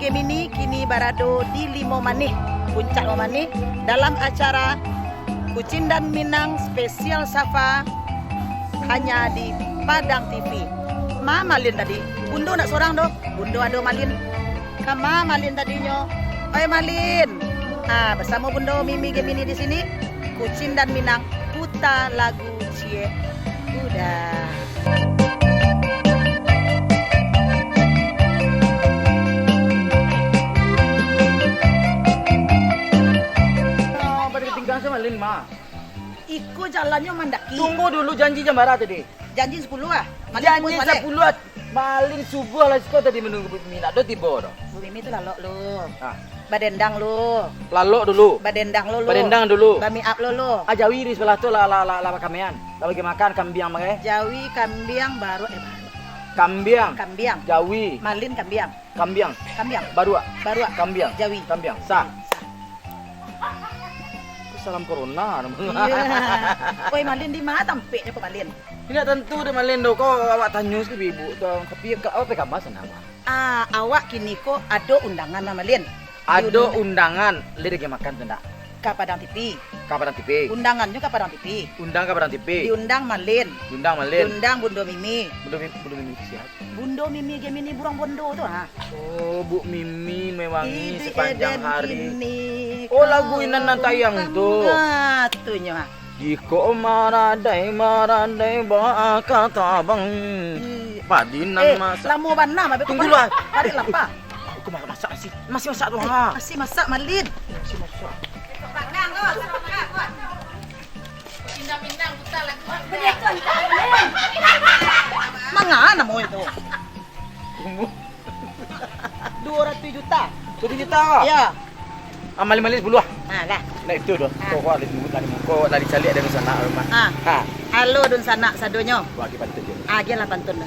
Gemini kini berada di Limo Manik, Puncak Limo Manik dalam acara Kucing dan Minang Spesial Safa hanya di Padang TV. Ma Malin tadi, Bundo nak seorang doh, Bundo ada Malin. Kama Malin tadinya, oi Malin. Bersama Bundo Mimi Gemini di sini, Kucing dan Minang putar lagu Cie Udah. Sama Lin Ma. Iko jalannya mandaki. Tunggu dulu janji jam berapa tadi? Janji 10 ah. Janji 10 ah. Malin subuh lah kau tadi menunggu minat do tiba dah. Bu Mimi itu lalok lu. Ah. Badendang lu. Lalok dulu. Badendang lu. Badendang dulu. Bami up lu. Jawi di sebelah tu lah kamean. Lah bagi makan kambiang makai. Jawi kambiang baru Kambiang. Kambiang. Jawi. Malin kambiang. Kambiang. Kambiang. Baru. Kambiang. Jawi. Kambiang. Sah. Salam corona. Iya. Oi Malin di mana tampeknya kok Malin? Tidak tentu deh Malin do kau awak tanya ke ibu dong tapi ke apa kabar senama? Awak kini kok ada undangan sama Malin. Ada undangan, lirik yang makan tidak? Ke Padang TV. Kapan TV? Undangannya ke Padang TV. Undang kapan TV? Diundang Malin. Diundang Malin. Diundang Bundo Mimi. Bundo Mimi siapa? Bundo Mimi Gemini burung Bondo tuh Oh, Bu Mimi mewangi sepanjang hari. Ini, oh, lagu ini nanti tayang tuh. Tuhnya. Jika maradai baka tabang. Padinan masak. Lamu bana mah tunggu lah. Tarik lapa. Aku masak masih masak tuh ha. Masih masak Malin. Masih masak. Pangang kok. Pindah-pindah putar lagu. Mangana mo itu? 200 juta. 2 juta. Ya. Malin-malin 10 ah. Lah. Nah itu doh. Kok ada tunggu tadi muka tadi cari ada di sana rumah. Halo dun sana sadonyo. Bagi pantun. Lah pantun.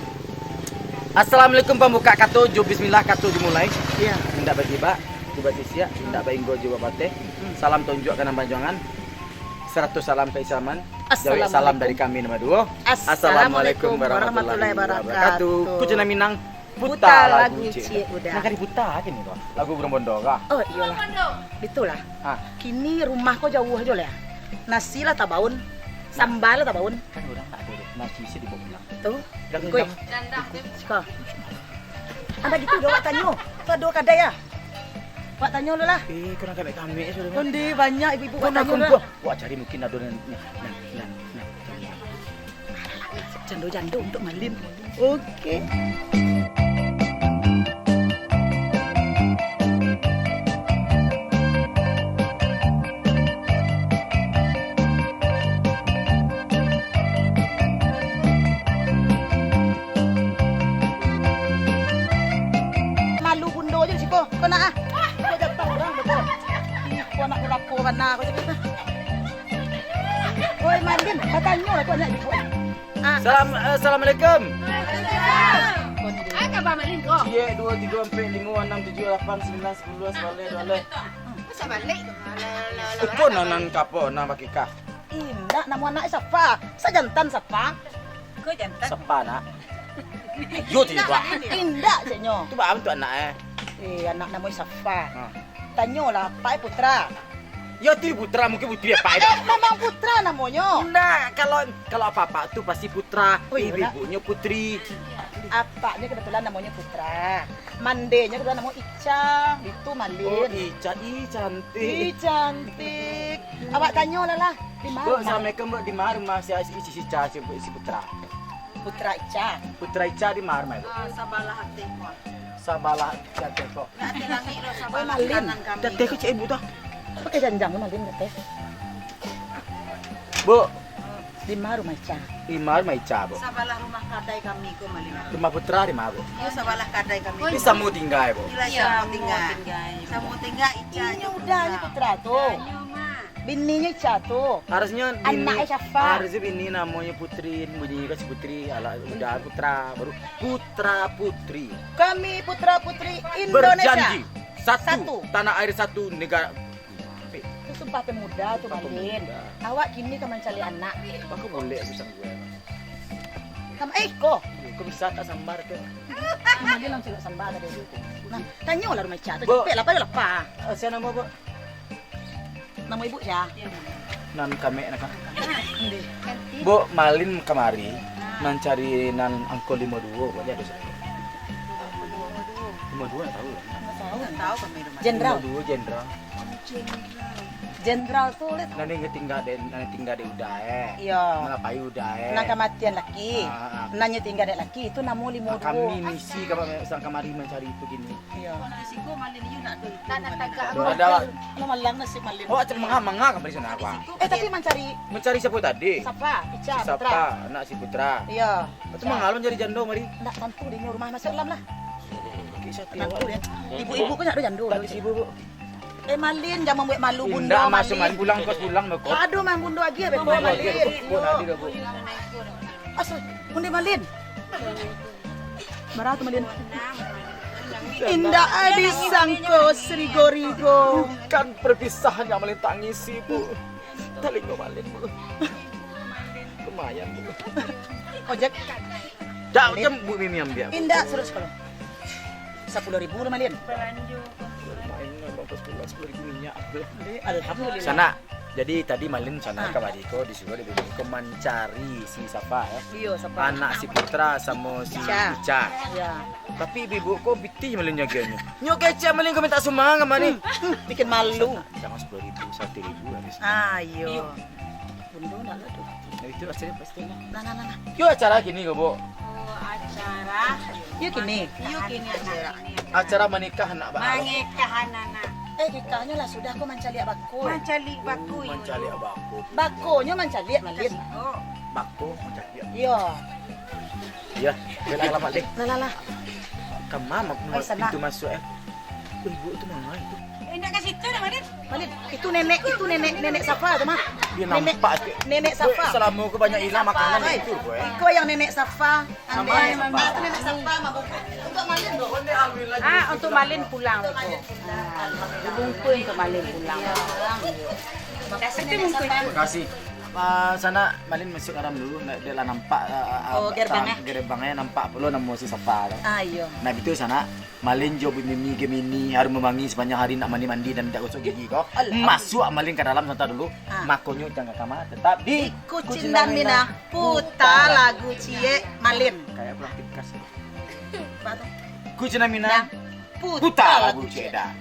Assalamualaikum pembuka katujuh. Bismillah katujuh mulai. Iya. Tidak bagi bak, tiba sia, tidak bagi go juga bate. Salam tunjuk kanan panjangan. 100 salam keislaman. Jawi salam dari kami nomor 2. Assalamualaikum warahmatullahi wabarakatuh. Kucing Minang putar lagu Cie Udah. Nak diputar kan itu? Lagu Burung Bondo kah? Oh iyalah. Itulah. Kini rumahku jauh aja lah. Nasi lah tabaun, sambal lah tabaun. Kan orang tak ada nasi sih di bawah bilang. Tuh. Kue. Suka. Ada gitu doa tanyo. Tuh doa kada ya. Wak tanyo lu lah. Kurang kami sudah. Undi banyak ibu-ibu Kau nak tanyo kumpul. Wak cari mungkin ada jando untuk Malin. Oke. Malu Bundo aja sih kok. Kau nak ah? Kau jatuh orang betul. Kau nak kulapo kan nak kau cakap. Oi Malin, katanya lah kau nak dibuat. Assalamualaikum. Kabar Malin kok. Cie 2 3 4 5 6 7 8 9 10 11 Masa balik tu. Upo nanan kapo na makika. Indah nama anak siapa? Sajantan siapa? Kau jantan. Sepa nak. Yo tidak. Indah jenyo. Tu ba tu anak Anak namanya siapa? Tanyo lah, Pak Putra. Yo tu putra mungkin putri apa itu? Memang Putra namanya. Nah, kalau apa-apa tu pasti putra. Oh, iya, Ibunya putri. Apanya kebetulan namanya Putra. Mandenya kebetulan namanya Ica. Itu Malin. Oh, Ica, cantik. Cantik. Awak tanyo lah. Di mana? Bu, assalamualaikum Bu. Di mana rumah si Ica si putra? Putra Ica. Putra Ica di mana itu? Sabalah hati kok. Sabalah hati kok. Hati lagi lo sabalah kanan kami. Dah teh ibu tu. Pakai janjang Malin teh. Bu, di mana rumah Ica? di mana rumah Ica, Bu? Sabalah rumah kadai kami ko Malin. Rumah putra di mana, Bu? Yo sabalah kadai kami. Di Samu tinggal, Bu. Iya, Samu tinggal Ica. Ini udah ni Putra tuh. Bininya Ica tuh. Harusnya Anaknya siapa? Harusnya ini namanya Putri, bunyi kasih Putri, ala udah putra baru putra putri. Kami putra putri Indonesia. Berjanji satu, Satu. tanah air satu negara. Itu sumpah pemuda tuh Malin. Awak kini kan mencari anak. Aku boleh aku sang gue. Sama Eko. Kok bisa tak sambar ke? Dia langsung sambar tadi. Nah, tanya lah rumah Ica. Bu. Cepet lah, apa lah, Pak? Saya nama Bu. Nama ibu ya? Nan kami nak. Bu Malin kemari mencari nan angko 52 boleh ada saya. 52 tahu. Tahu kami rumah. Jenderal. 52 jenderal. Jenderal tuh lihat. Nani tinggal di udae. Iya. Ngapai udae. Nah kematian laki. Nanya tinggal dek laki itu namu 52. Kami misi sang kamari mencari itu gini. Iya. Siko malin yun na doy. Ada. Ano malang na si Malin. Oh, manga kembali sana apa? Tapi mencari Mencari siapa tadi? Sapa, Ica, Si Putra. Sapa, anak si Putra. Iya. Itu mangalon jadi jando mari. Ndak tentu di rumah masuk lam lah. Kisah Tentu ya. Ibu-ibu kan ada jandul. Lagi sibuk, Bu. Malin jangan buat malu bunda Indah masuk Malin. pulang kos pulang mau kos. Aduh mang bunda lagi ya beko Malin. Bu tadi dah, Bu. Asal bunda Malin. Marah tuh Malin. Indah adi sangko Sri Gorigo. Kan perpisahan yang Malin tangisi, Bu. Telinga Malin, Bu. Lumayan, Bu. Ojek Dak jam Bu Mimi ambil. Indah suruh sekolah. 10.000 lah Malin. Lumayan bangkos pulang 10.000 minyak. Alhamdulillah. Sana. Jadi tadi Malin sana ke Badiko disuruh di Badiko mencari si Sapa ya. Iya, Sapa. Anak si Putra sama si Ica. Ica. Ya. Tapi ibu kok bitih Malin jaganya. Nyok kece Malin kau minta sumbangan mana? Bikin malu. Jangan 10.000, 1.000 habis. Ayo. Bunda nak lah tuh. Nah itu rasanya pasti. Nah. Yuk acara gini kok, Bu. Acara. Yuk gini. Yuk ini acara. Acara menikah anak Mbak. Mangikahan anak. Nikahnya lah sudah aku mencari bako. Mencari baku yun. Mencari abangku. Bakonya mencari Malin. Oh. Bako mencari. Iya. Iya, bela lama deh. Lah. Kemana Ay, sana. pintu masuk Ibu itu mana itu? Enggak ke situ dah Malin. Malin, itu nenek Safa tuh mah. Dia nampak. Nenek Safa. Selama aku banyak hilang makanan itu, gue. Iko yang nenek Safa. Sama Ande, Safa. itu nenek Safa mabuk. Untuk Malin dong. Untuk Malin pulang. Bungkus untuk Malin pulang. Makasih nenek Safa. Terima kasih. Sana Malin masuk aram dulu, dia lah nampak gerbangnya. gerbangnya nampak perlu nama si Sapa. Ayo. Nah itu sana Malin job mimi gemini harus memangi sepanjang hari nak mandi dan tidak gosok gigi kok. Masuk Malin ke dalam santai dulu. Makonyo jangan kamar tetap di Kucing dan Minang puta lagu Cie Malin. kayak pulang tikas. Batu. Kucing dan Minang Puta puta lagu lagu ceda.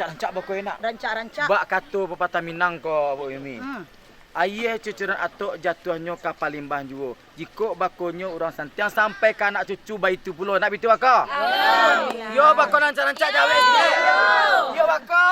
Rancak bako enak. Rancak-rancak. Bak kata pepatah Minang ko Bu Mimi. Ayah cucuran atuk jatuhnya kapal limbah juo. Jika bakonyo orang santiang sampai ke anak cucu bayi tu puluh. Nak bitu bako? Yo bako rancak-rancak jawab sikit. Yo bako.